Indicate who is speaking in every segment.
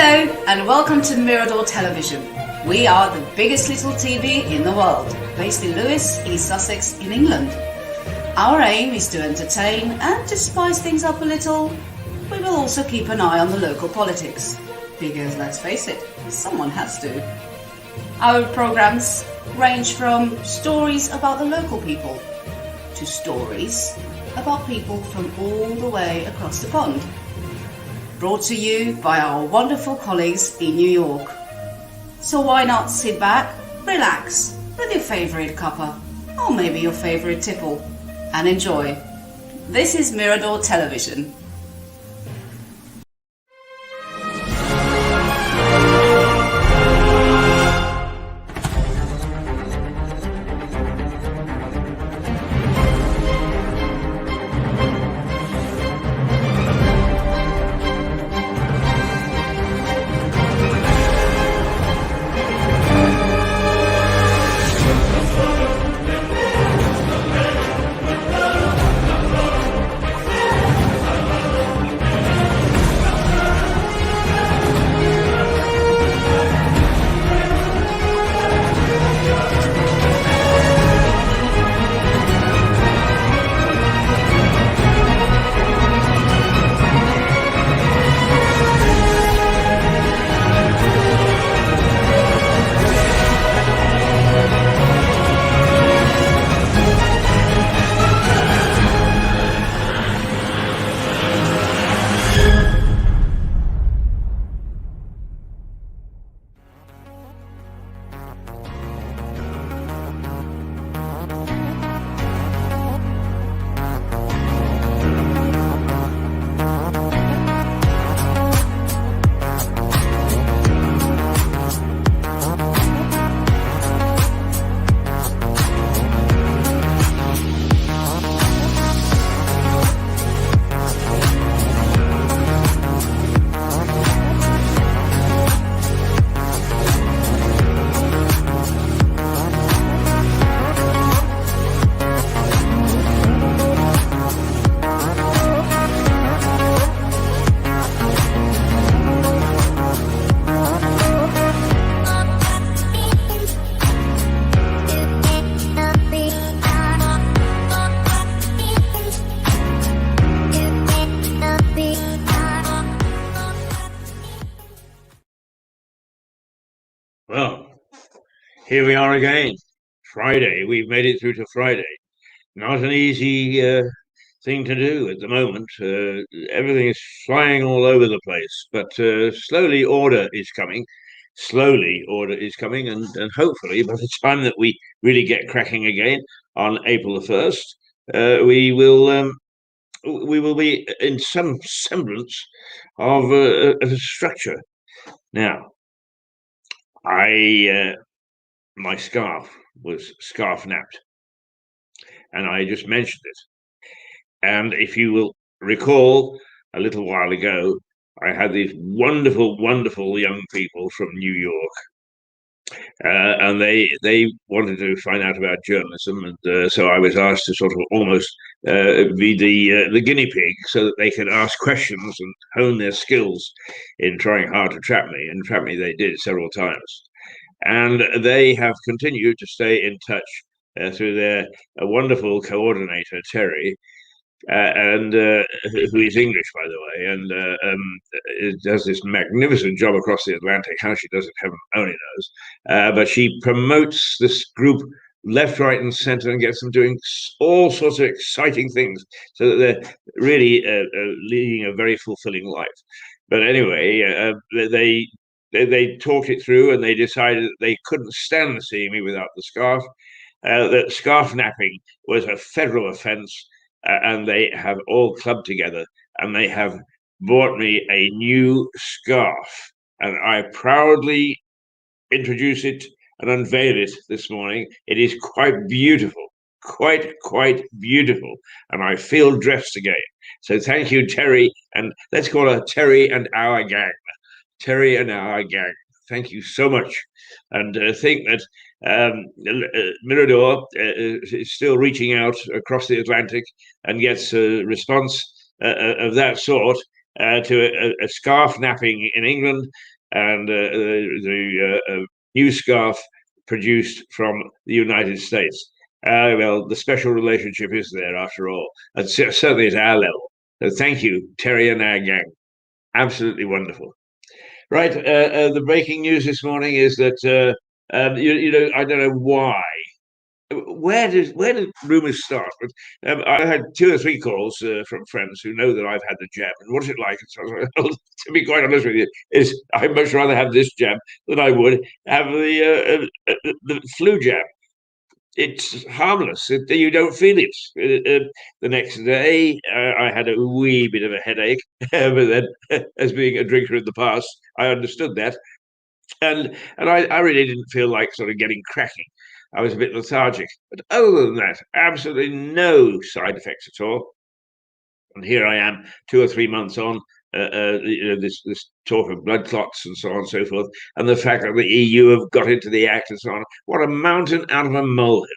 Speaker 1: Hello and welcome to Mirador Television. We are the biggest little TV in the world, based in Lewes, East Sussex in England. Our aim is to entertain and to spice things up a little. We will also keep an eye on the local politics, because let's face it, someone has to. Our programs range from stories about the local people to stories about people from all the way across the pond. Brought to you by our wonderful colleagues in New York. So why not sit back, relax with your favourite cuppa, or maybe your favourite tipple, and enjoy. This is Mirador Television.
Speaker 2: Well, here we are again. Friday. We've made it through to Friday. Not an easy thing to do at the moment. Everything is flying all over the place, but slowly order is coming. Slowly order is coming, and hopefully by the time that we really get cracking again on April the 1st, we will be in some semblance of a structure. Now, I my scarf was scarf napped, and I just mentioned it. And if you will recall, a little while ago, I had these wonderful, wonderful young people from New York, and they wanted to find out about journalism, and so I was asked to sort of almost be the guinea pig, so that they could ask questions and hone their skills in trying hard to trap me. And trap me they did several times. And they have continued to stay in touch through their wonderful coordinator, Terry, and who is English, by the way, and does this magnificent job across the Atlantic. How she does it, heaven only knows. But she promotes this group left, right, and centre, and gets them doing all sorts of exciting things, so that they're really leading a very fulfilling life. But anyway, they talked it through, and they decided that they couldn't stand seeing me without the scarf. That scarf napping was a federal offence, and they have all clubbed together, and they have bought me a new scarf, and I proudly introduce it and unveil it this morning. It is quite beautiful, quite beautiful, and I feel dressed again. So thank you, Terry, and let's call her Terry and our gang. Terry and our gang. Thank you so much, and think that Mirador is still reaching out across the Atlantic and gets a response of that sort. to a scarf napping in England, and the new scarf produced from the United States. Well, the special relationship is there after all, and certainly at our level. So thank you, Terry and our gang. Absolutely wonderful. Right, the breaking news this morning is that I don't know why. Where did rumours start? But I had 2 or 3 calls from friends who know that I've had the jab, and what's it like? And so, to be quite honest with you, is I'd much rather have this jab than I would have the flu jab. It's harmless. You don't feel it. The next day, I had a wee bit of a headache, but then, as being a drinker in the past, I understood that, and I really didn't feel like sort of getting cracking. I was a bit lethargic, but other than that, absolutely no side effects at all. And here I am, 2 or 3 months on. This talk of blood clots and so on and so forth, and the fact that the EU have got into the act and so on. What a mountain out of a molehill!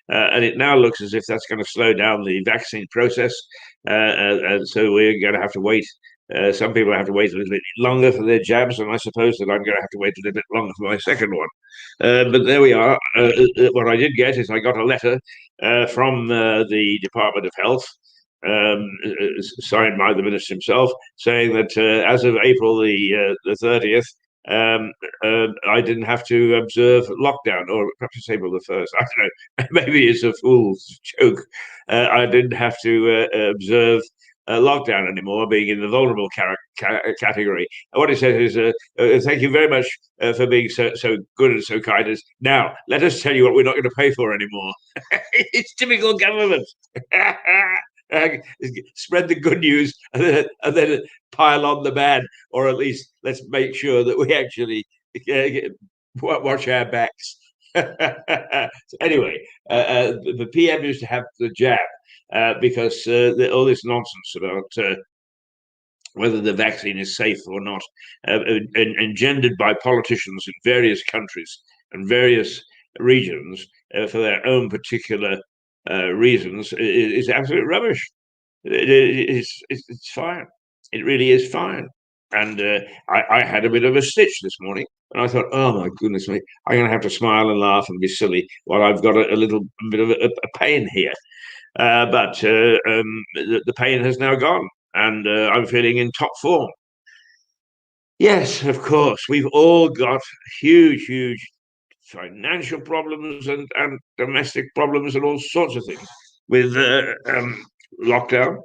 Speaker 2: And it now looks as if that's going to slow down the vaccine process. And so we're going to have to wait. Some people have to wait a little bit longer for their jabs, and I suppose that I'm going to have to wait a little bit longer for my second one. But there we are. What I did get is I got a letter from the Department of Health, signed by the minister himself, saying that as of April the 30th, I didn't have to observe lockdown, or perhaps it's April the 1st. I don't know. Maybe it's a fool's joke. I didn't have to observe lockdown anymore, being in the vulnerable category. And what it says is, thank you very much for being so good and so kind. As now, let us tell you what we're not going to pay for anymore. It's typical government. Spread the good news and then pile on the bad, or at least let's make sure that we actually watch our backs. Anyway, the PM used to have the jab because all this nonsense about whether the vaccine is safe or not, engendered by politicians in various countries and various regions for their own particular reasons, is absolute rubbish. It's fine. It really is fine. And I had a bit of a stitch this morning, and I thought, oh my goodness me, I'm going to have to smile and laugh and be silly while I've got a little bit of a pain here. But the pain has now gone, and I'm feeling in top form. Yes, of course, we've all got huge financial problems and domestic problems and all sorts of things with lockdown,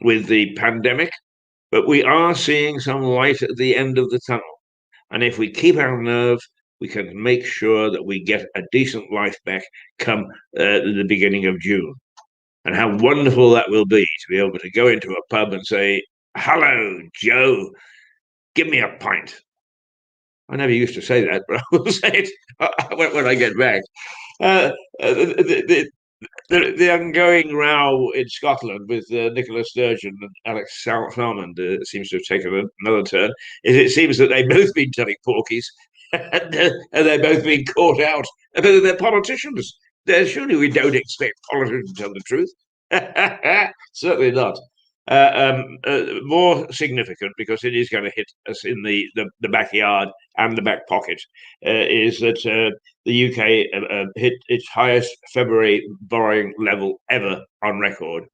Speaker 2: with the pandemic, but we are seeing some light at the end of the tunnel. And if we keep our nerve, we can make sure that we get a decent life back come the beginning of June. And how wonderful that will be to be able to go into a pub and say, hello, Joe, give me a pint. I never used to say that, but I will say it when I get back. The ongoing row in Scotland with Nicola Sturgeon and Alex Salmond seems to have taken another turn. It seems that they've both been telling porkies, and they've both been caught out. But they're politicians. Surely we don't expect politicians to tell the truth. Certainly not. More significant, because it is going to hit us in the backyard and the back pocket, is that the UK hit its highest February borrowing level ever on record.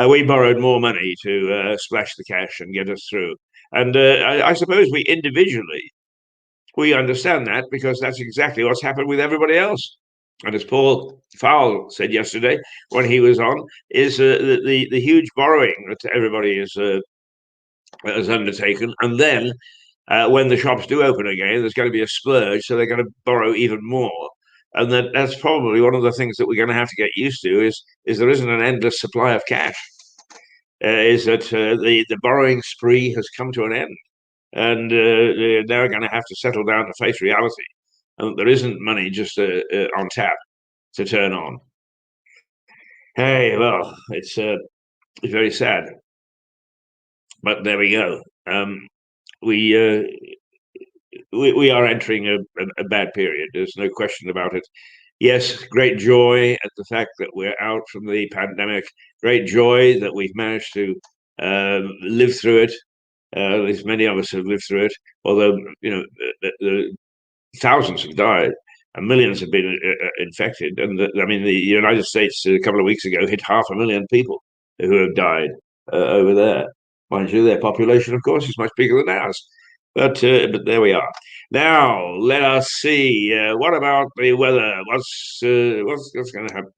Speaker 2: We borrowed more money to splash the cash and get us through. And I suppose we individually, we understand that, because that's exactly what's happened with everybody else. And as Paul Fowle said yesterday when he was on, is the huge borrowing that everybody has undertaken. And then when the shops do open again, there's going to be a splurge, so they're going to borrow even more. And that's probably one of the things that we're going to have to get used to, is there isn't an endless supply of cash. Is that the borrowing spree has come to an end, and they're now going to have to settle down to face reality. And there isn't money just on tap to turn on. Hey, well, it's very sad, but there we go. We are entering a bad period. There's no question about it. Yes, great joy at the fact that we're out from the pandemic. Great joy that we've managed to lived through it. At least many of us have lived through it. Although the thousands have died and millions have been infected. And I mean, the United States a couple of weeks ago hit 500,000 people who have died over there. Mind you, their population, of course, is much bigger than ours. But there we are. Now let us see. What about the weather? What's going to happen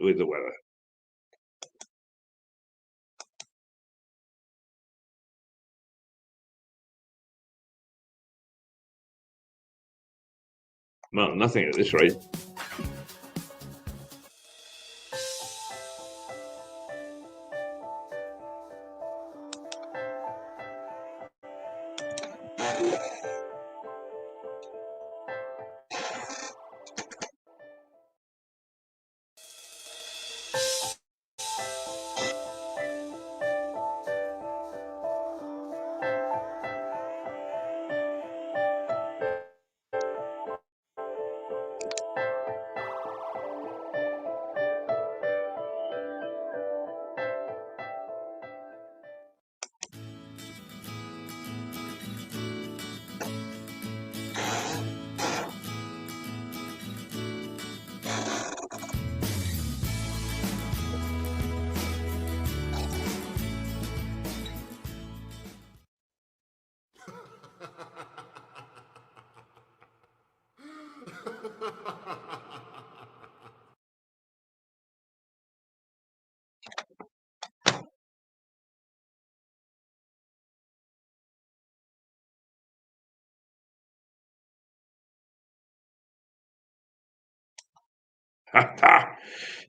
Speaker 2: with the weather? Well, nothing at this rate.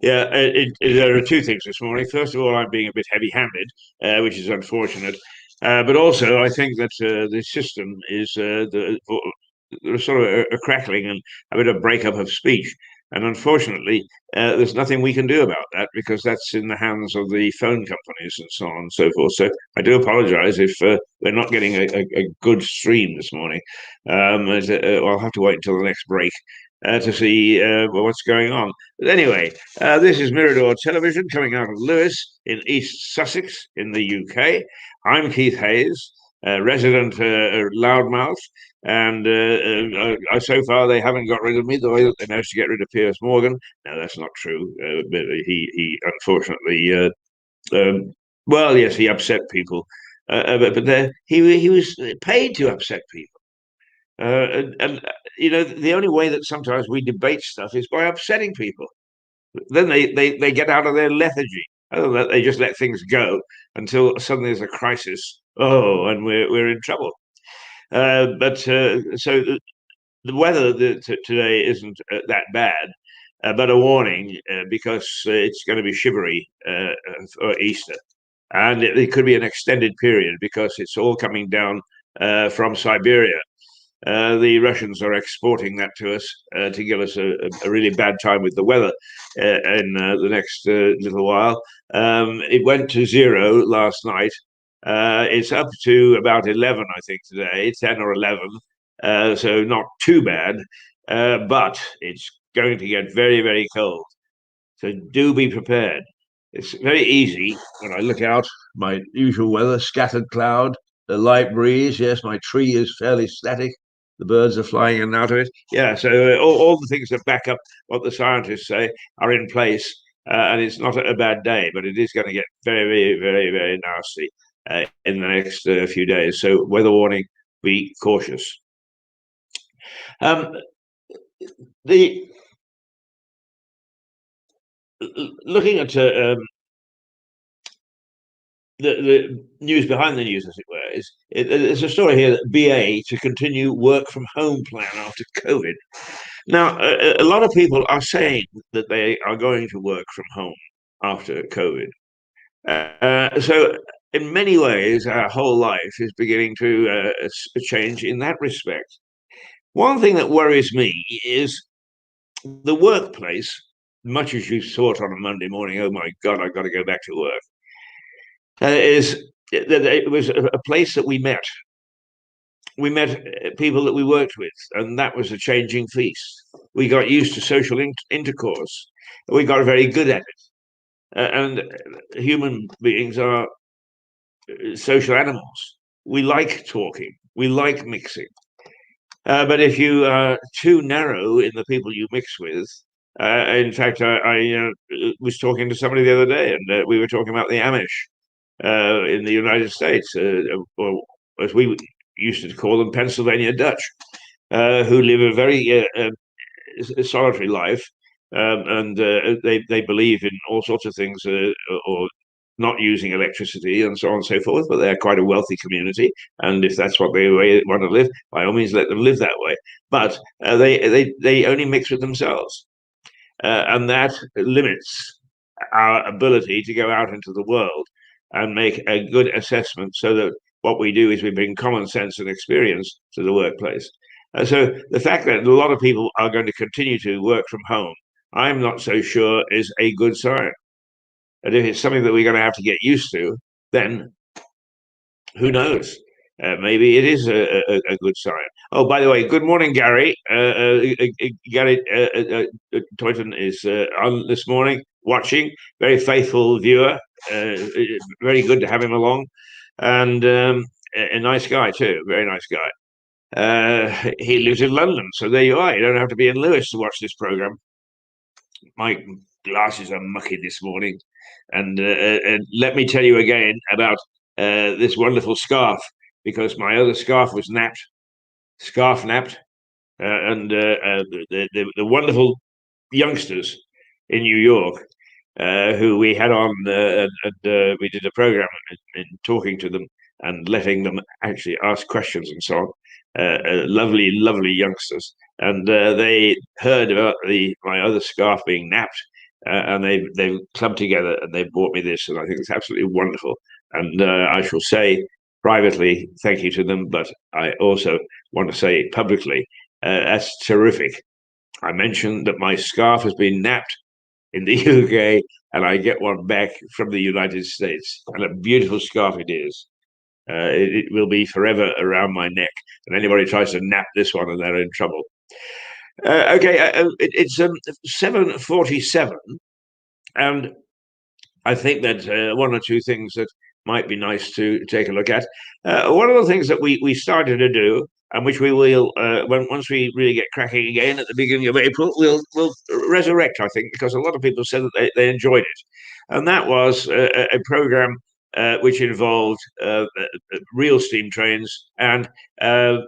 Speaker 2: Yeah, there are two things this morning. First of all, I'm being a bit heavy-handed, which is unfortunate. But also, I think that the system is there's sort of a crackling and a bit of breakup of speech. And unfortunately, there's nothing we can do about that because that's in the hands of the phone companies and so on and so forth. So I do apologize if we're not getting a good stream this morning. I'll have to wait until the next break to see what's going on. But anyway, this is Mirador Television coming out of Lewes in East Sussex in the UK. I'm Keith Hayes, resident loudmouth, and so far they haven't got rid of me the way that they managed to get rid of Piers Morgan. No, that's not true. But he unfortunately, well, yes, he upset people, but he was paid to upset people. And the only way that sometimes we debate stuff is by upsetting people. Then they get out of their lethargy. Other than that, they just let things go until suddenly there's a crisis. Oh, and we're in trouble. So the weather today isn't that bad, but a warning because it's going to be shivery for Easter, and it could be an extended period because it's all coming down from Siberia. The Russians are exporting that to us to give us a really bad time with the weather in the next little while. It went to 0 last night. It's up to about 11, I think, today, 10 or 11. So not too bad, but it's going to get very, very cold. So do be prepared. It's very easy when I look out, my usual weather, scattered cloud, the light breeze. Yes, my tree is fairly static. The birds are flying in and out of it. Yeah, so all the things that back up what the scientists say are in place. And it's not a bad day, but it is going to get very, very, very nasty in the next few days. So weather warning, be cautious. Um, the Looking at the news behind the news, as it were, there's a story here that BA to continue work from home plan after COVID. Now, a lot of people are saying that they are going to work from home after COVID. So, in many ways, our whole life is beginning to change in that respect. One thing that worries me is the workplace. Much as you thought on a Monday morning, oh my God, I've got to go back to work, is that it was a place that we met. We met people that we worked with, and that was a changing feast. We got used to social intercourse. We got very good at it. And human beings are social animals. We like talking. We like mixing. But if you are too narrow in the people you mix with, in fact, I was talking to somebody the other day, and we were talking about the Amish in the United States, or as we used to call them, Pennsylvania Dutch, who live a very solitary life, and they believe in all sorts of things, or not using electricity and so on and so forth. But they're quite a wealthy community, and if that's what they want to live, by all means, let them live that way. But they only mix with themselves, and that limits our ability to go out into the world and make a good assessment, so that what we do is we bring common sense and experience to the workplace. So the fact that a lot of people are going to continue to work from home, I'm not so sure is a good sign. And if it's something that we're going to have to get used to, then who knows? Maybe it is a good sign. Oh, by the way, good morning, Gary. Gary Toyton is on this morning, watching. Very faithful viewer. Very good to have him along, and a nice guy too. Very nice guy. He lives in London, so there you are. You don't have to be in Lewis to watch this program. My glasses are mucky this morning, and let me tell you again about this wonderful scarf, because my other scarf was napped, and the wonderful youngsters in New York who we had on, and we did a program in talking to them and letting them actually ask questions and so on. Lovely, lovely youngsters, and they heard about my other scarf being napped, and they've clubbed together and they bought me this, and I think it's absolutely wonderful. And I shall say privately thank you to them, but I also want to say publicly that's terrific. I mentioned that my scarf has been napped in the UK, and I get one back from the United States, and a beautiful scarf it is. It will be forever around my neck, and anybody tries to nap this one, and they're in trouble. Okay, it's 7:47, and I think that one or two things that might be nice to take a look at. One of the things that we started to do, and which we will, once we really get cracking again at the beginning of April, we'll resurrect, I think, because a lot of people said that they enjoyed it, and that was a program which involved real steam trains and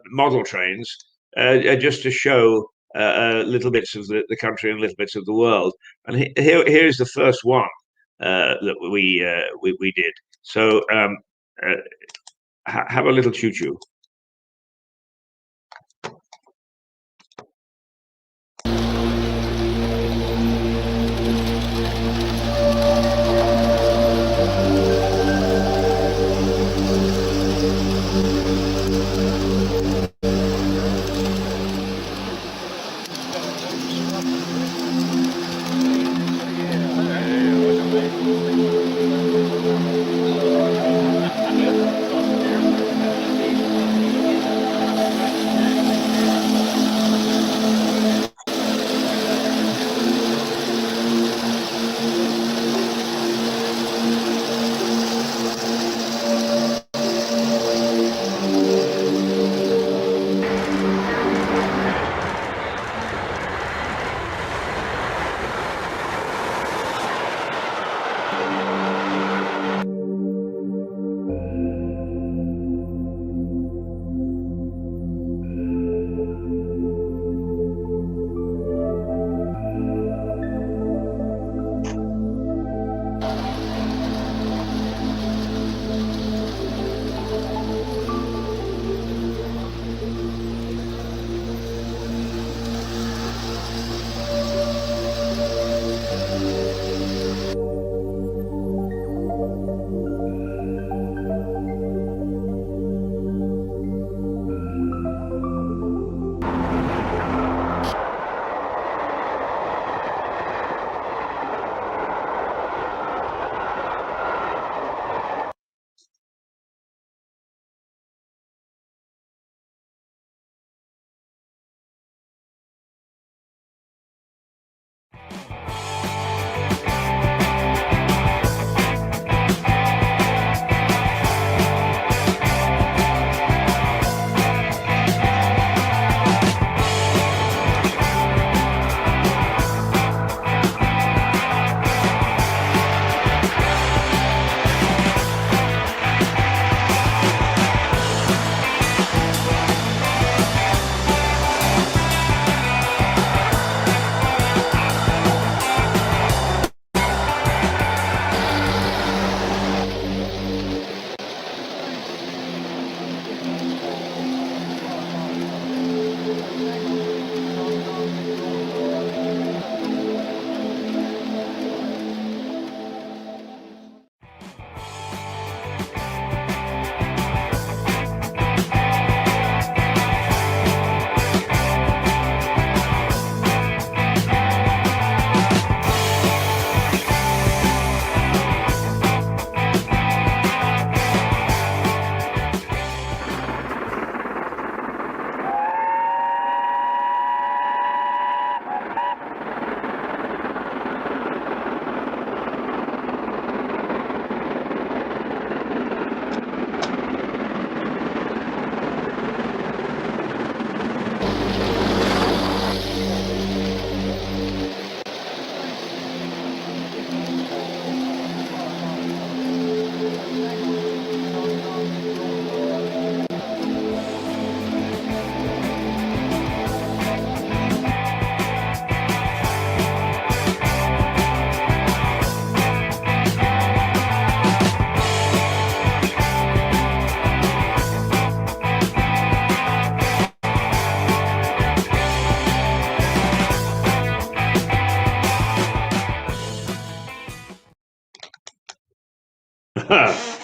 Speaker 2: model trains, just to show little bits of the country and little bits of the world. And here's the first one that we did. So have a little choo choo.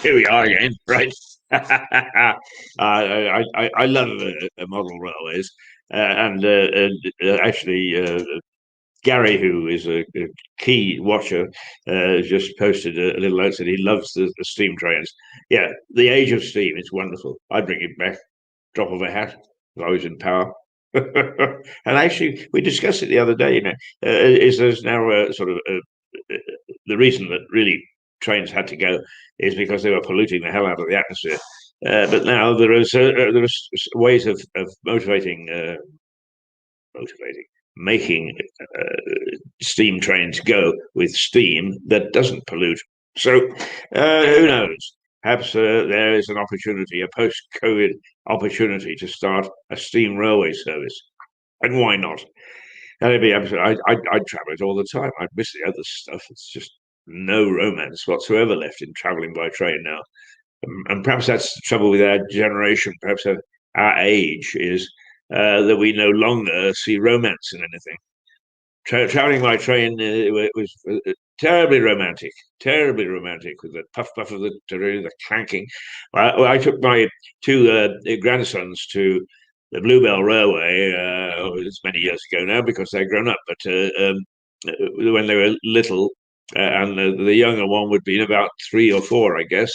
Speaker 2: Here we are again, right? I love model railways, and actually, Gary, who is a key watcher, just posted a little note, said he loves the steam trains. Yeah, the age of steam is wonderful. I'd bring it back, drop of a hat, if I was in power. And actually, we discussed it the other day. Is there's now a sort of the reason that really trains had to go is because they were polluting the hell out of the atmosphere. But now there is ways of motivating, making steam trains go with steam that doesn't pollute. So who knows? Perhaps there is an opportunity, a post-COVID opportunity, to start a steam railway service, and why not? And it'd be absolutely. I'd travel it all the time. I'd miss the other stuff. It's just no romance whatsoever left in traveling by train now. And perhaps that's the trouble with our generation. Perhaps our age is that we no longer see romance in anything. Traveling by train was terribly romantic with the puff puff of the terrain, the clanking. I took my two grandsons to the Bluebell Railway. It's many years ago now because they're grown up, but when they were little, and the younger one would be about 3 or 4, I guess.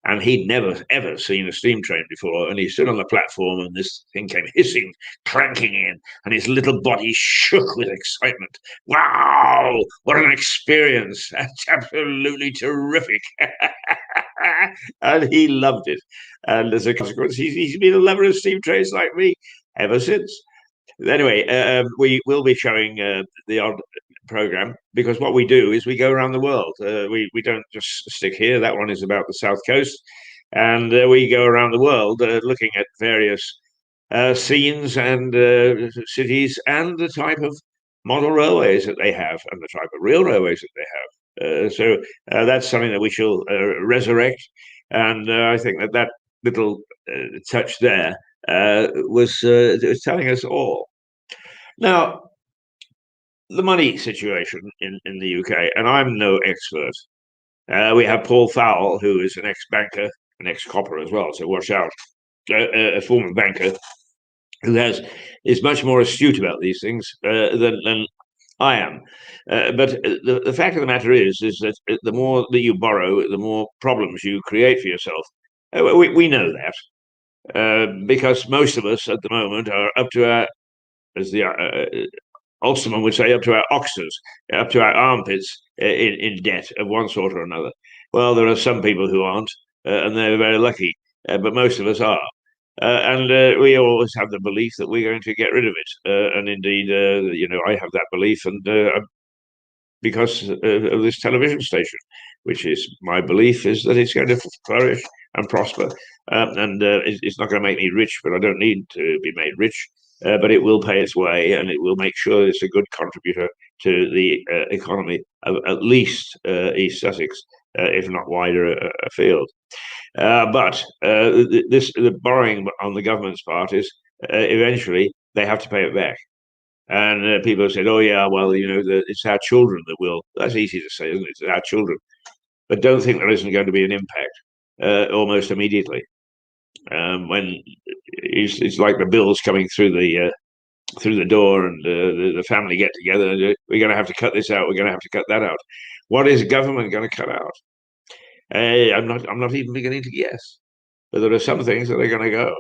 Speaker 2: And he'd never ever seen a steam train before. And he stood on the platform, and this thing came hissing, clanking in, and his little body shook with excitement. Wow, what an experience! That's absolutely terrific. And he loved it. And as a consequence, he's been a lover of steam trains like me ever since. Anyway, we will be showing the odd program because what we do is we go around the world. We don't just stick here. That one is about the south coast, and we go around the world looking at various scenes and cities and the type of model railways that they have and the type of real railways that they have. So that's something that we shall resurrect, and I think that little touch there was telling us all. Now, the money situation in the UK, and I'm no expert. We have Paul Fowle, who is an ex-banker, an ex-copper as well, so watch out. A former banker who is much more astute about these things than I am. But the fact of the matter is that the more that you borrow, the more problems you create for yourself. We know that because most of us at the moment are up to our, as the Ulsterman would say, up to our oxes, up to our armpits in debt of one sort or another. Well, there are some people who aren't, and they're very lucky, but most of us are. And we always have the belief that we're going to get rid of it. And indeed, I have that belief, and because of this television station, which is my belief is that it's going to flourish and prosper. And it's not going to make me rich, but I don't need to be made rich. But it will pay its way, and it will make sure it's a good contributor to the economy of at least East Sussex, if not wider afield. But the borrowing on the government's part is eventually they have to pay it back. And people have said, "Oh yeah, well, it's our children that will." That's easy to say, isn't it? It's our children, but don't think there isn't going to be an impact almost immediately. When it's like the bills coming through the door, and the family get together. We're going to have to cut this out. We're going to have to cut that out. What is government going to cut out? I'm not even beginning to guess. But there are some things that are going to go.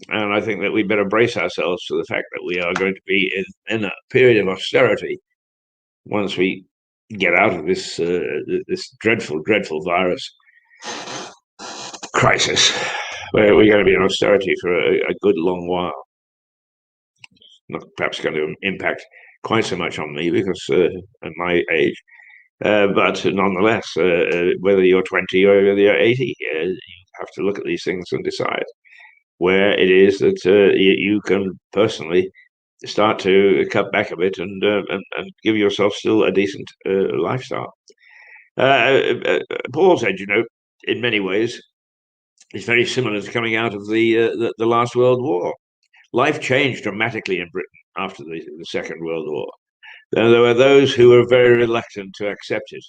Speaker 2: And I think that we better brace ourselves to the fact that we are going to be in a period of austerity once we get out of this dreadful virus crisis. Where we're going to be in austerity for a good long while. Not perhaps going to impact quite so much on me because at my age, but nonetheless, whether you're 20 or whether you're 80, you have to look at these things and decide where it is that you can personally start to cut back a bit and give yourself still a decent lifestyle. Paul said, in many ways, it's very similar to coming out of the last World War. Life changed dramatically in Britain after the Second World War. There were those who were very reluctant to accept it,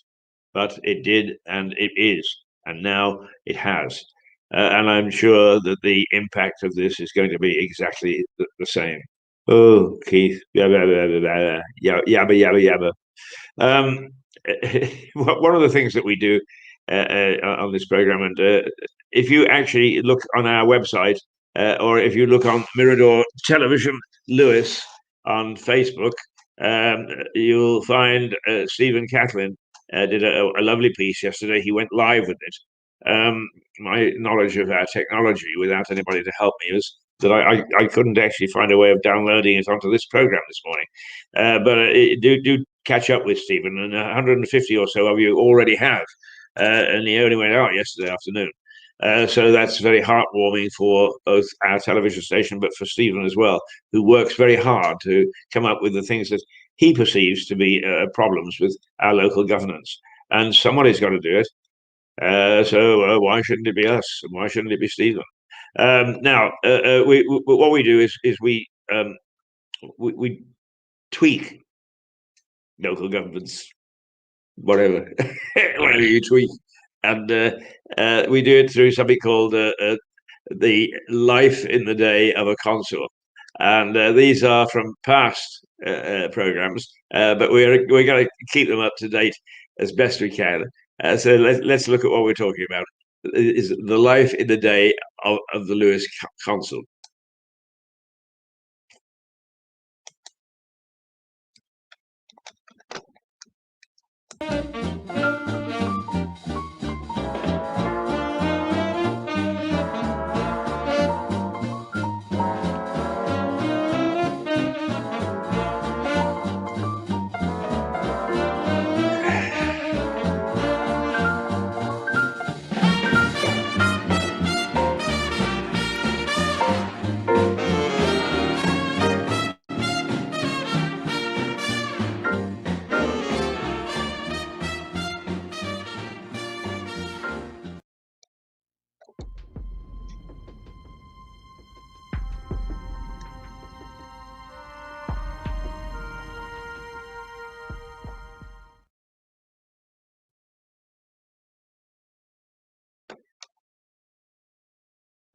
Speaker 2: but it did, and it is and now it has. And I'm sure that the impact of this is going to be exactly the same. Oh, Keith, yabba, yabba, yabba, yabba. One of the things that we do on this program, and if you actually look on our website, or if you look on Mirador Television Lewis on Facebook, you'll find Stephen Catlin did a lovely piece yesterday. He went live with it. My knowledge of our technology, without anybody to help me, was that I couldn't actually find a way of downloading it onto this program this morning. But do catch up with Stephen, and 150 or so of you already have, and he only went out yesterday afternoon. So that's very heartwarming for both our television station, but for Stephen as well, who works very hard to come up with the things that he perceives to be problems with our local governance. And somebody's got to do it. So why shouldn't it be us? And why shouldn't it be Stephen? Now, what we do is we tweak local governments, whatever, whatever you tweak, and we do it through something called the life in the day of a consul. And these are from past programs, but we're going to keep them up to date as best we can. So let's look at what we're talking about. Is the life in the day of the Lewis consul.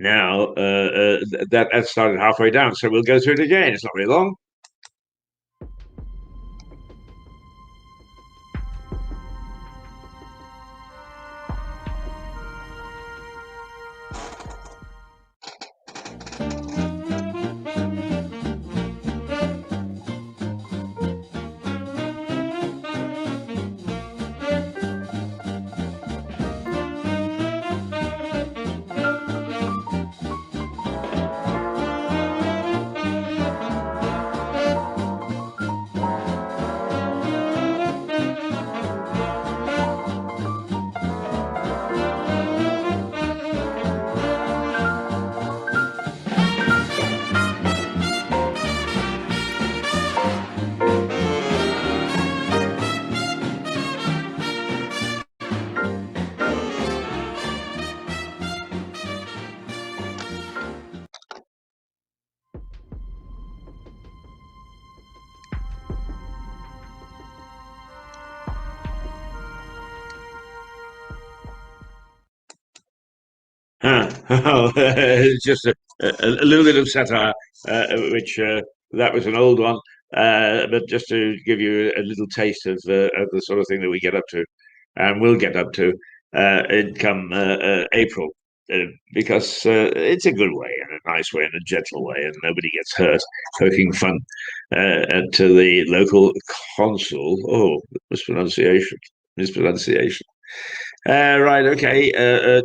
Speaker 2: Now, that started halfway down, so we'll go through it again. It's not very long. It's just a little bit of satire, which that was an old one, but just to give you a little taste of the sort of thing that we get up to, and will get up to in come April, because it's a good way and a nice way and a gentle way, and nobody gets hurt poking fun to the local consul. Oh, mispronunciation. Right, okay.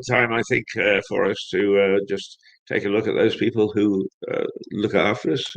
Speaker 2: Time, I think, for us to just take a look at those people who look after us.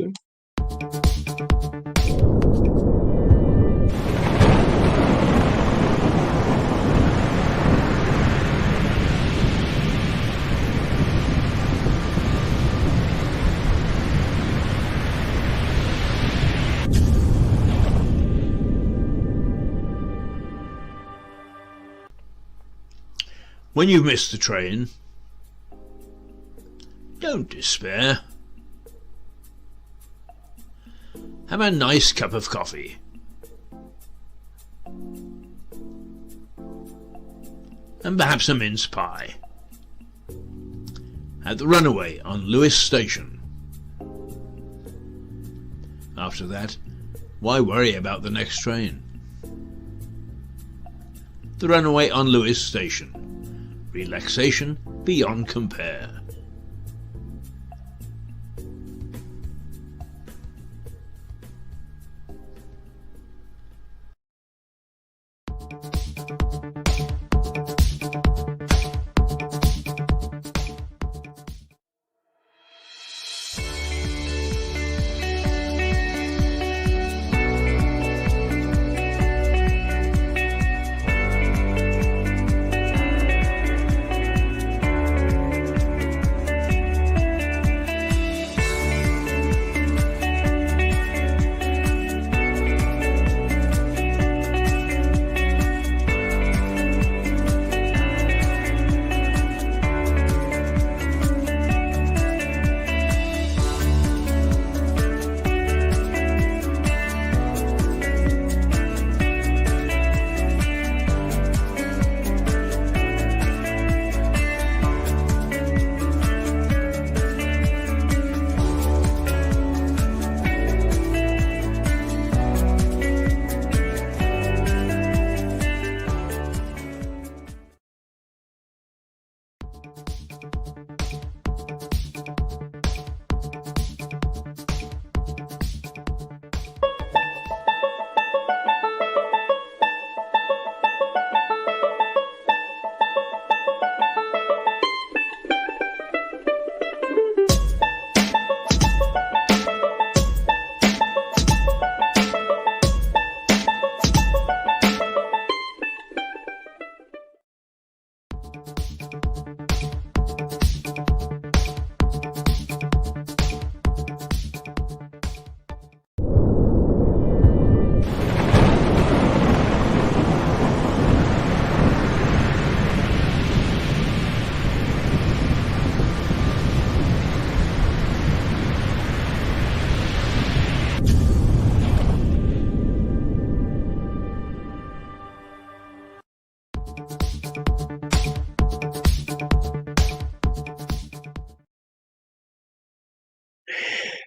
Speaker 3: When you've missed the train, don't despair. Have a nice cup of coffee. and perhaps a mince pie. At the runaway on Lewis Station. After that, why worry about the next train? The runaway on Lewis Station. Relaxation beyond compare.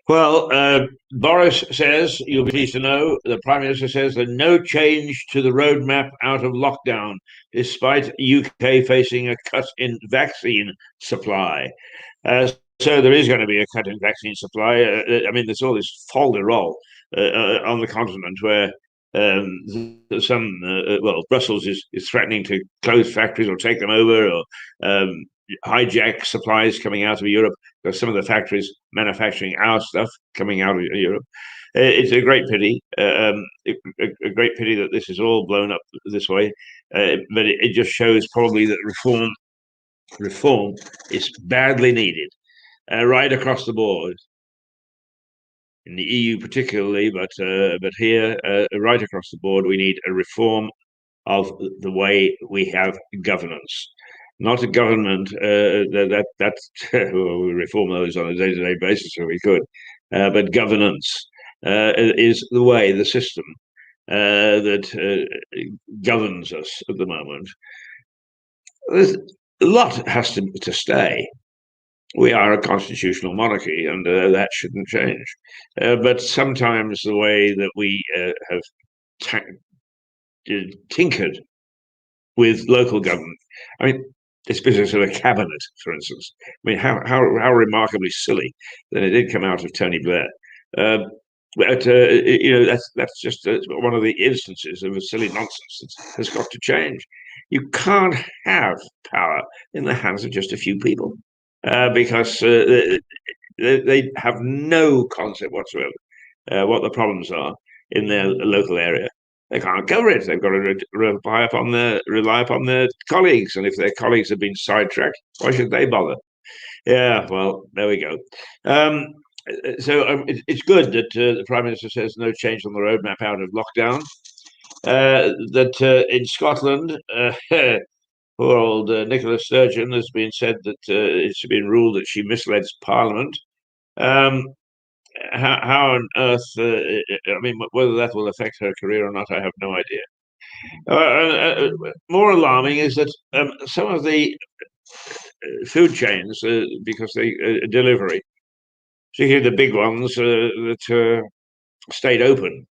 Speaker 2: Well, Boris says, you'll be pleased to know, the Prime Minister says there's no change to the roadmap out of lockdown, despite UK facing a cut in vaccine supply. So there is going to be a cut in vaccine supply. I mean, there's all this fol-de-rol on the continent where Brussels is threatening to close factories or take them over, or hijack supplies coming out of Europe, because some of the factories manufacturing our stuff coming out of Europe. It's a great pity, a great pity that this is all blown up this way. But it just shows probably that reform is badly needed, right across the board. In the EU particularly, but here, right across the board, we need a reform of the way we have governance. Not a government well, we reform those on a day-to-day basis if we could, but governance is the way, the system that governs us at the moment. There's a lot has to stay. We are a constitutional monarchy, and that shouldn't change. But sometimes the way that we have tinkered with local government, I mean, this business of a cabinet, for instance. I mean, how remarkably silly that it did come out of Tony Blair. But that's just one of the instances of a silly nonsense that has got to change. You can't have power in the hands of just a few people, because they have no concept whatsoever what the problems are in their local area. They can't cover it. They've got to rely upon their colleagues, and if their colleagues have been sidetracked, why should they bother? Yeah, well, there we go. So it's good that the Prime Minister says no change on the roadmap out of lockdown. That in Scotland, poor old Nicola Sturgeon has been said that it's been ruled that she misled Parliament. How on earth? I mean, whether that will affect her career or not, I have no idea. More alarming is that some of the food chains, because they delivery, particularly the big ones that stayed open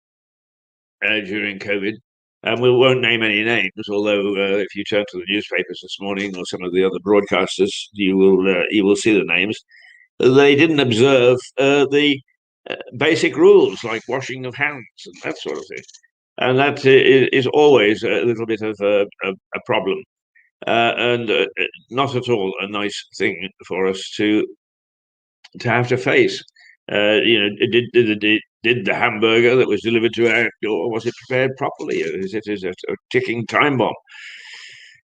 Speaker 2: during COVID. And we won't name any names, although if you turn to the newspapers this morning or some of the other broadcasters, you will see the names. They didn't observe the basic rules like washing of hands and that sort of thing, and that is always a little bit of a problem, and not at all a nice thing for us to have to face. Did the hamburger that was delivered to our door, was it prepared properly? Is it a ticking time bomb?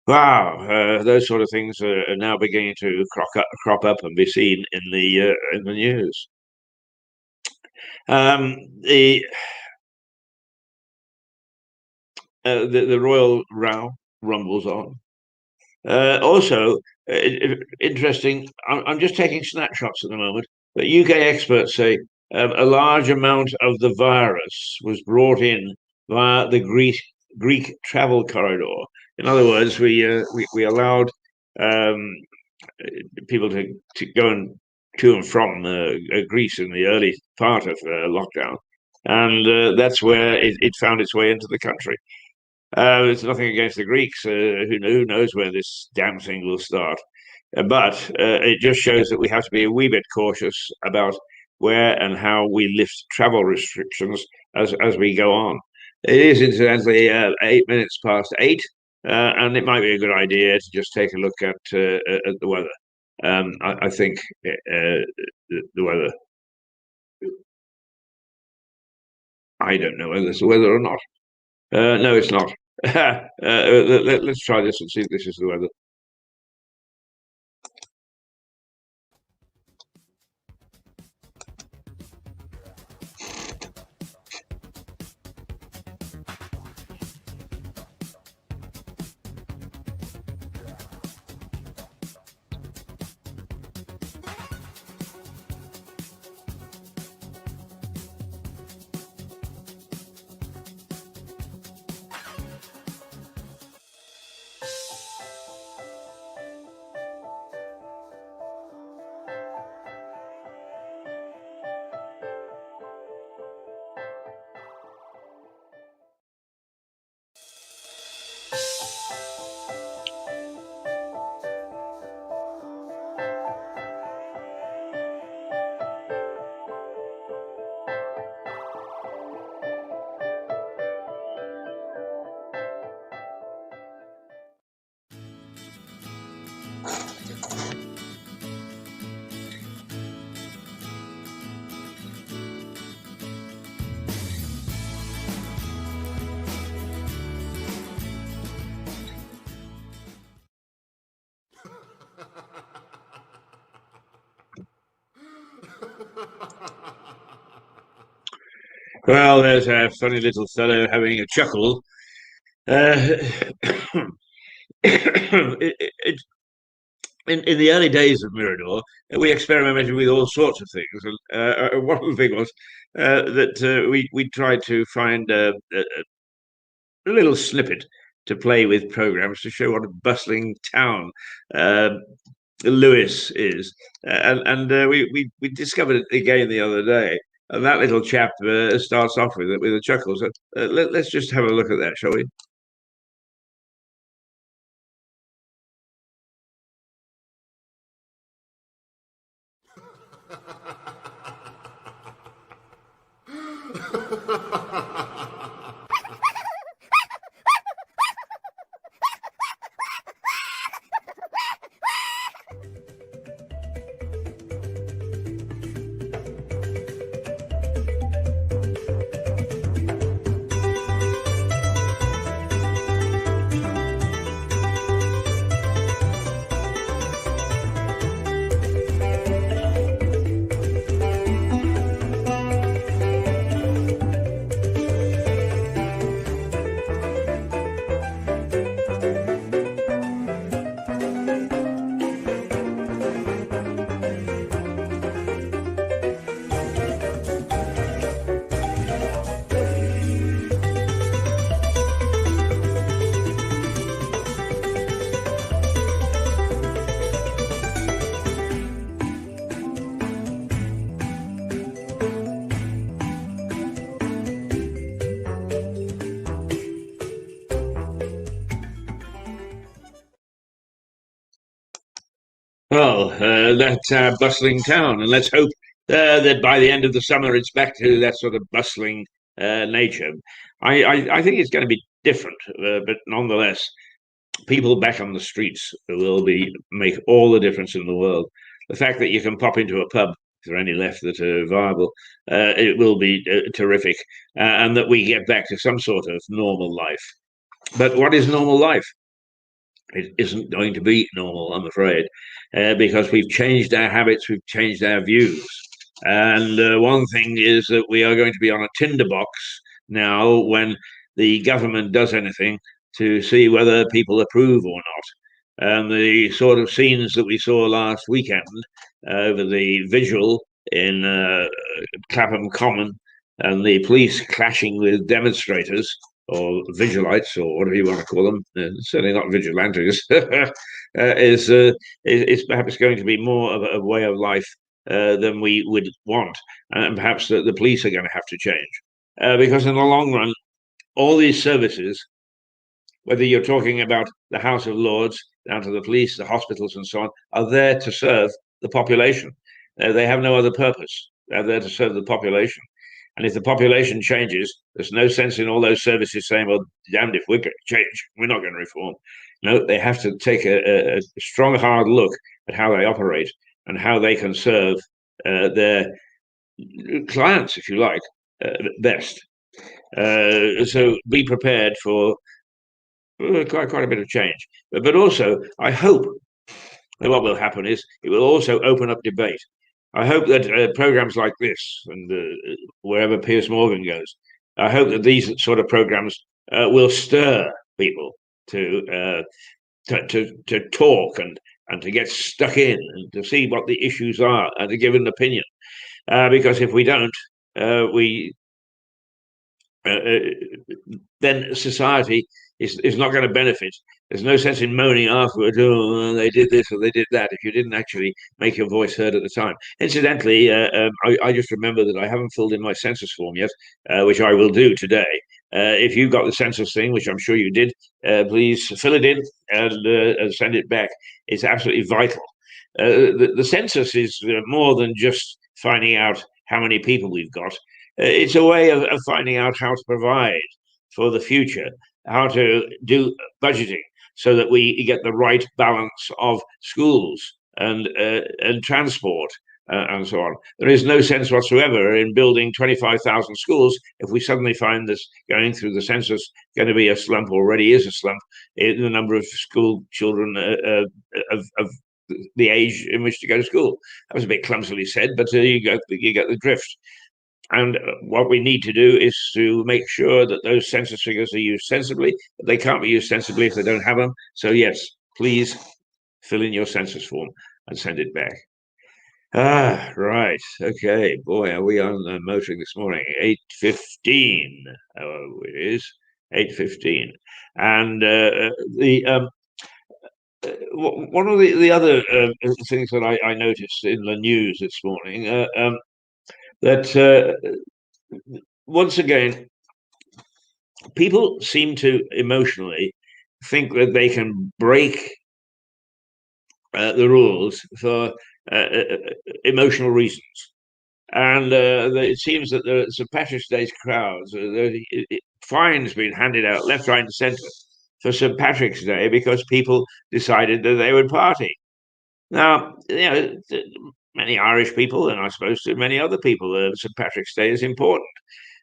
Speaker 2: Wow, those sort of things are now beginning to crop up and be seen in the news. The royal row rumbles on. Also, interesting. I'm just taking snapshots at the moment, but UK experts say a large amount of the virus was brought in via the Greek travel corridor. In other words, we allowed people to go to and from Greece in the early part of lockdown, and that's where it found its way into the country. There's nothing against the Greeks. Who knows where this damn thing will start? But it just shows that we have to be a wee bit cautious about where and how we lift travel restrictions as we go on. It is incidentally 8 minutes past 8, and it might be a good idea to just take a look at the weather. I think the weather. I don't know whether it's the weather or not. No, it's not. Let's try this and see if this is the weather. Well, there's a funny little fellow having a chuckle. In the early days of Mirador, we experimented with all sorts of things. And one of the things was that we tried to find a little snippet to play with programs to show what a bustling town Lewis is, and we discovered it again the other day. And that little chap starts off with a chuckle. So let's just have a look at that, shall we? Well, that's our bustling town, and let's hope that by the end of the summer it's back to that sort of bustling nature. I think it's going to be different, but nonetheless, people back on the streets will make all the difference in the world. The fact that you can pop into a pub, if there are any left that are viable, it will be terrific, and that we get back to some sort of normal life. But what is normal life? It isn't going to be normal, I'm afraid, because we've changed our habits, we've changed our views. And one thing is that we are going to be on a tinderbox now when the government does anything to see whether people approve or not. And the sort of scenes that we saw last weekend over the vigil in Clapham Common and the police clashing with demonstrators or vigilites, or whatever you want to call them, certainly not vigilantes, is perhaps going to be more of a way of life than we would want. And perhaps the police are going to have to change. Because in the long run, all these services, whether you're talking about the House of Lords, down to the police, the hospitals, and so on, are there to serve the population. They have no other purpose. They're there to serve the population. And if the population changes, there's no sense in all those services saying, well, damned if we're going to change. We're not going to reform. No, they have to take a strong, hard look at how they operate and how they can serve their clients, if you like, best. So be prepared for quite a bit of change. But also, I hope that what will happen is it will also open up debate. I hope that programs like this, and wherever Piers Morgan goes, I hope that these sort of programs will stir people to talk and to get stuck in and to see what the issues are and to give an opinion. Because if we don't, we then society is not going to benefit. There's no sense in moaning afterwards, oh, they did this or they did that, if you didn't actually make your voice heard at the time. Incidentally, I just remember that I haven't filled in my census form yet, which I will do today. If you got the census thing, which I'm sure you did, please fill it in and send it back. It's absolutely vital. The census is more than just finding out how many people we've got. It's a way of finding out how to provide for the future, how to do budgeting so that we get the right balance of schools and transport and so on. There is no sense whatsoever in building 25,000 schools if we suddenly find this going through the census going to be a slump, already is a slump, in the number of school children of the age in which to go to school. That was a bit clumsily said, but you get the drift. And what we need to do is to make sure that those census figures are used sensibly. But they can't be used sensibly if they don't have them. So yes, please fill in your census form and send it back. Right. Okay. Boy, are we on motoring this morning? 8:15. Oh, it is 8:15. And one of the other things that I noticed in the news this morning that once again, people seem to emotionally think that they can break the rules for emotional reasons. And it seems that the St. Patrick's Day crowds, fines being handed out left, right, and centre for St. Patrick's Day because people decided that they would party. Now, many Irish people, and I suppose to many other people, St. Patrick's Day is important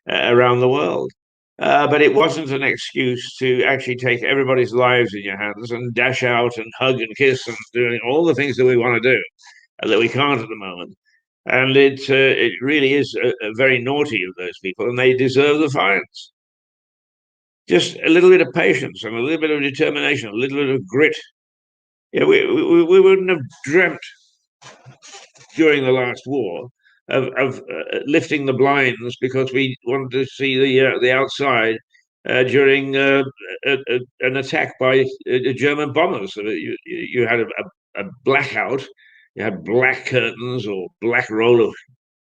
Speaker 2: around the world. But it wasn't an excuse to actually take everybody's lives in your hands and dash out and hug and kiss and doing all the things that we want to do that we can't at the moment. And it really is a very naughty of those people, and they deserve the fines. Just a little bit of patience and a little bit of determination, a little bit of grit. Yeah, we wouldn't have dreamt during the last war of lifting the blinds because we wanted to see the outside during an attack by German bombers. You had a blackout, you had black curtains or black roll of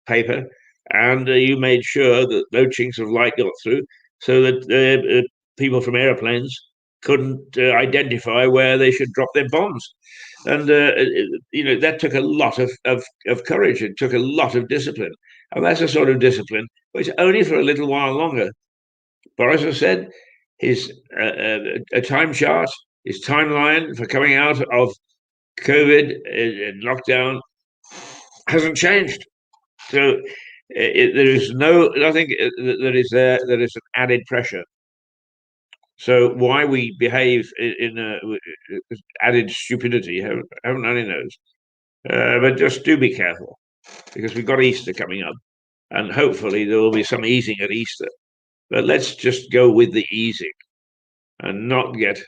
Speaker 2: paper, and you made sure that no chinks of light got through, so that people from airplanes couldn't identify where they should drop their bombs. And that took a lot of courage. It took a lot of discipline, and that's a sort of discipline which only for a little while longer. Boris has said his a time chart, his timeline for coming out of COVID and lockdown hasn't changed. So there is nothing that is there that is an added pressure. So why we behave in added stupidity, haven't any knows. But just do be careful, because we've got Easter coming up, and hopefully there will be some easing at Easter. But let's just go with the easing and not get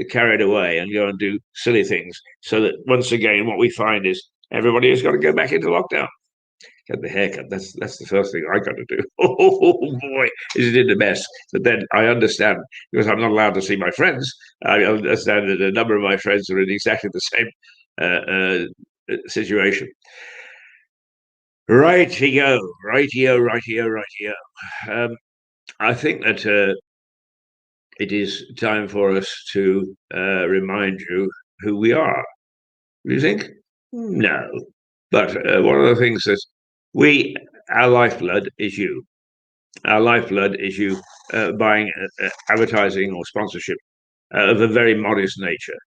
Speaker 2: carried away and go and do silly things, so that once again what we find is everybody has got to go back into lockdown. Get the haircut. That's the first thing I got to do. Oh boy, is it in the mess? But then I understand, because I'm not allowed to see my friends. I understand that a number of my friends are in exactly the same situation. Rightio. I think that it is time for us to remind you who we are. Do you think? No. But one of the things that our lifeblood is you. Our lifeblood is you buying advertising or sponsorship of a very modest nature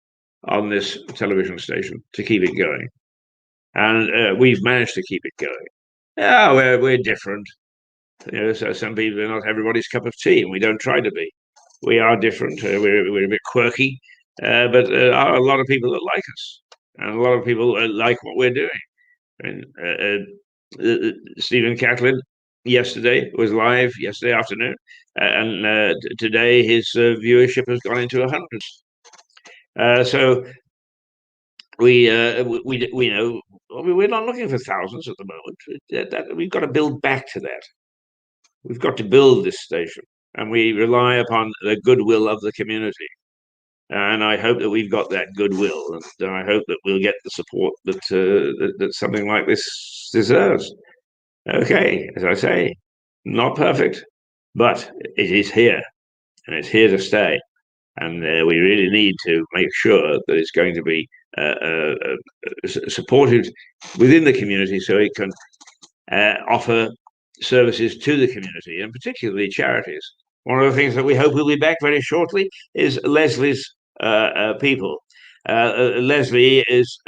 Speaker 2: on this television station to keep it going. And we've managed to keep it going. Yeah, we're different. So some people are not everybody's cup of tea, and we don't try to be. We are different. We're a bit quirky, but there are a lot of people that like us, and a lot of people like what we're doing. And Stephen Catlin yesterday was live yesterday afternoon, and today his viewership has gone into the hundreds. So we know we're not looking for thousands at the moment. We've got to build back to that. We've got to build this station, and we rely upon the goodwill of the community. And I hope that we've got that goodwill, and I hope that we'll get the support that something like this deserves. Okay, as I say, not perfect, but it is here, and it's here to stay. And we really need to make sure that it's going to be supported within the community, so it can offer services to the community, and particularly charities. One of the things that we hope will be back very shortly is Leslie's people. Leslie is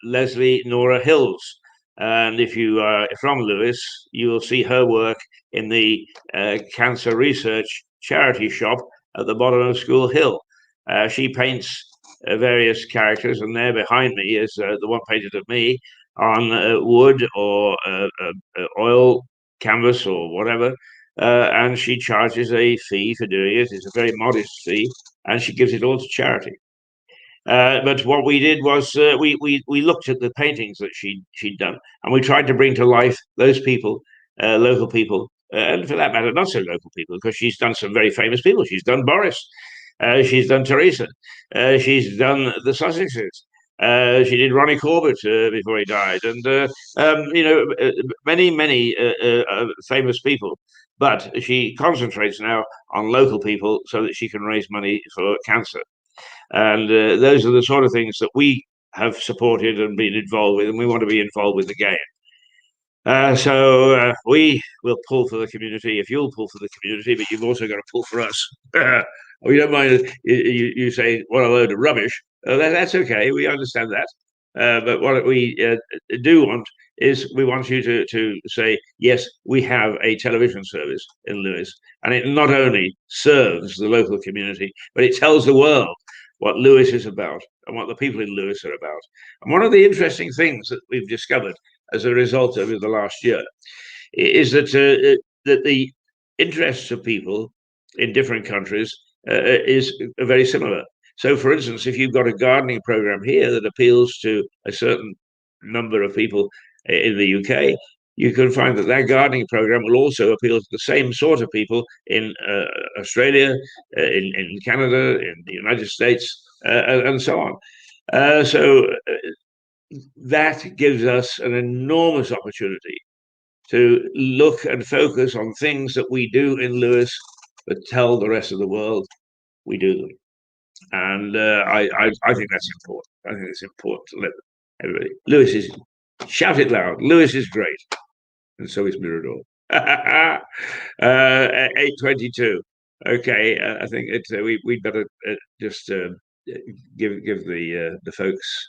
Speaker 2: Leslie Nora Hills. And if you are from Lewis, you will see her work in the cancer research charity shop at the bottom of School Hill. She paints various characters, and there behind me is the one painted of me on wood or oil canvas or whatever, and she charges a fee for doing it. It's a very modest fee, and she gives it all to charity. But what we did was we looked at the paintings that she'd done, and we tried to bring to life those people, local people, and for that matter, not so local people, because she's done some very famous people. She's done Boris, she's done Teresa, she's done the Sussexes. She did Ronnie Corbett before he died, and many famous people. But she concentrates now on local people so that she can raise money for cancer. And those are the sort of things that we have supported and been involved with, and we want to be involved with again. So we will pull for the community if you'll pull for the community, but you've also got to pull for us. We don't mind you say what a load of rubbish. That's okay. We understand that. But what we do want is we want you to say, yes, we have a television service in Lewis, and it not only serves the local community, but it tells the world what Lewis is about and what the people in Lewis are about. And one of the interesting things that we've discovered as a result over the last year is that the interests of people in different countries is very similar. So, for instance, if you've got a gardening program here that appeals to a certain number of people in the UK, you can find that gardening program will also appeal to the same sort of people in Australia, in Canada, in the United States, and so on. So that gives us an enormous opportunity to look and focus on things that we do in Lewis, but tell the rest of the world we do them. And I think that's important. I think it's important to let everybody. Lewis is shout it loud. Lewis is great, and so is Mirador. 8:22. Okay, I think we'd better just give the folks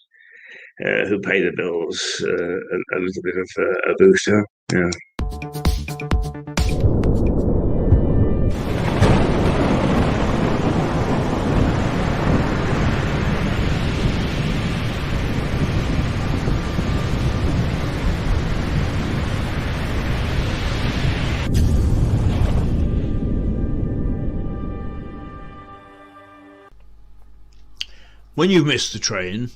Speaker 2: who pay the bills a little bit of a booster. Yeah.
Speaker 3: When you've missed the train,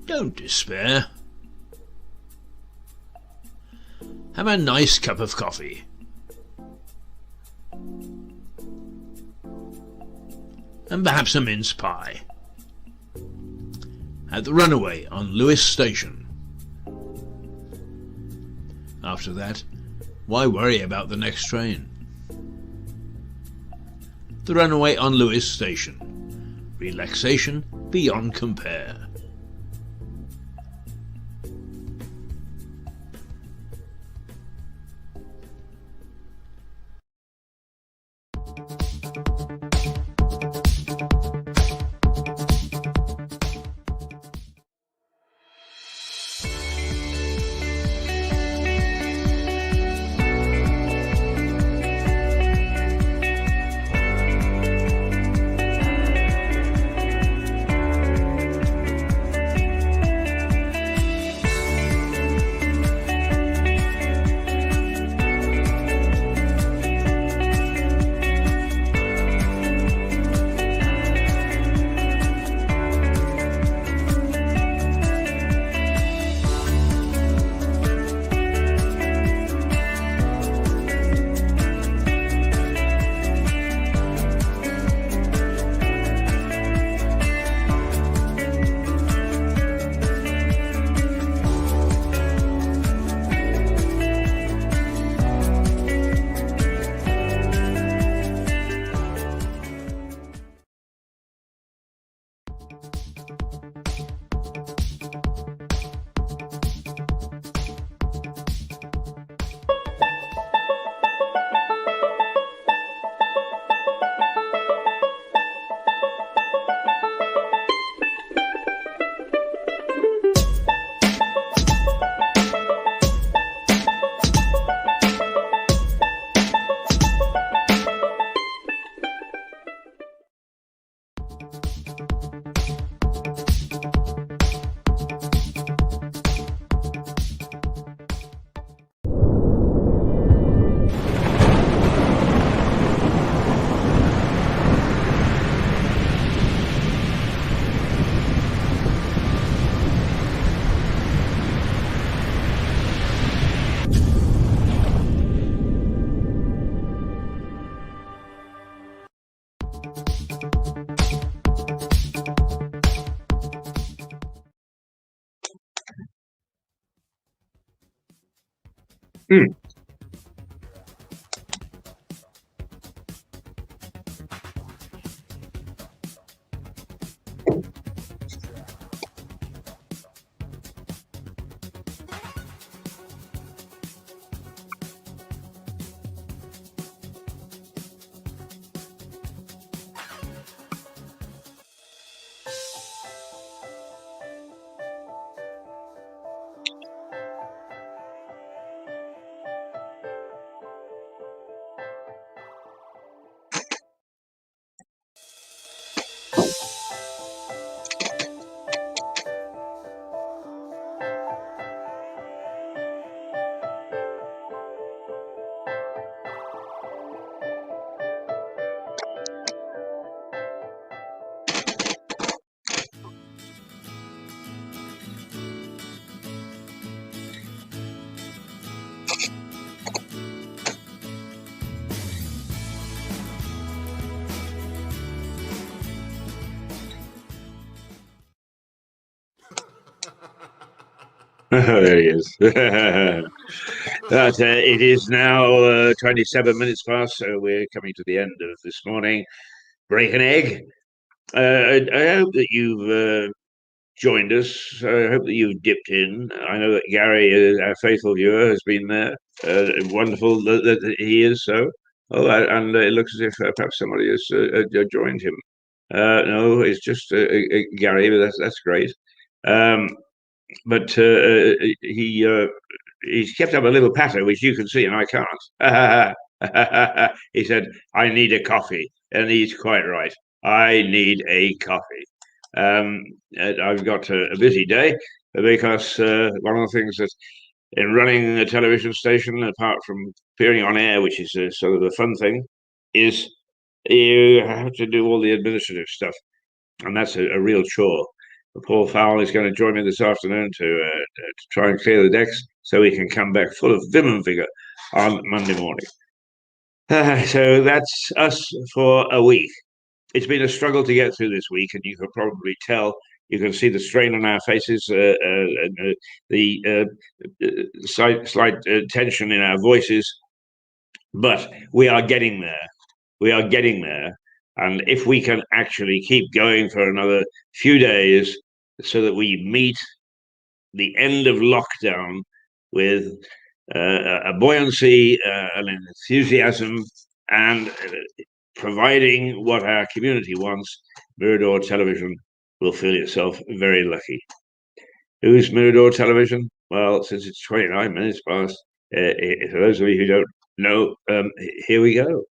Speaker 3: don't despair. Have a nice cup of coffee. And perhaps a mince pie. At the Runaway on Lewis Station. After that, why worry about the next train? The Runaway on Lewis Station. Relaxation beyond compare.
Speaker 2: Hmm. There he is. But it is now 27 minutes past, so we're coming to the end of this morning. break an egg. I hope that you've joined us. I hope that you've dipped in. I know that Gary, our faithful viewer, has been there. Wonderful that he is so. Oh, and it looks as if perhaps somebody has joined him. No, it's just Gary, but that's great. But he's kept up a little patter, which you can see, and I can't. He said, "I need a coffee," and he's quite right. I need a coffee. I've got a busy day because one of the things that in running a television station, apart from appearing on air, which is sort of the fun thing, is you have to do all the administrative stuff, and that's a real chore. Paul Fowle is going to join me this afternoon to try and clear the decks so we can come back full of vim and vigor on Monday morning. So that's us for a week. It's been a struggle to get through this week, and you can probably tell. You can see the strain on our faces, the slight tension in our voices, but we are getting there. We are getting there. And if we can actually keep going for another few days so that we meet the end of lockdown with a buoyancy, an enthusiasm, and providing what our community wants, Mirador Television will feel itself very lucky. Who's Mirador Television? Well, since it's 29 minutes past, for those of you who don't know, here we go.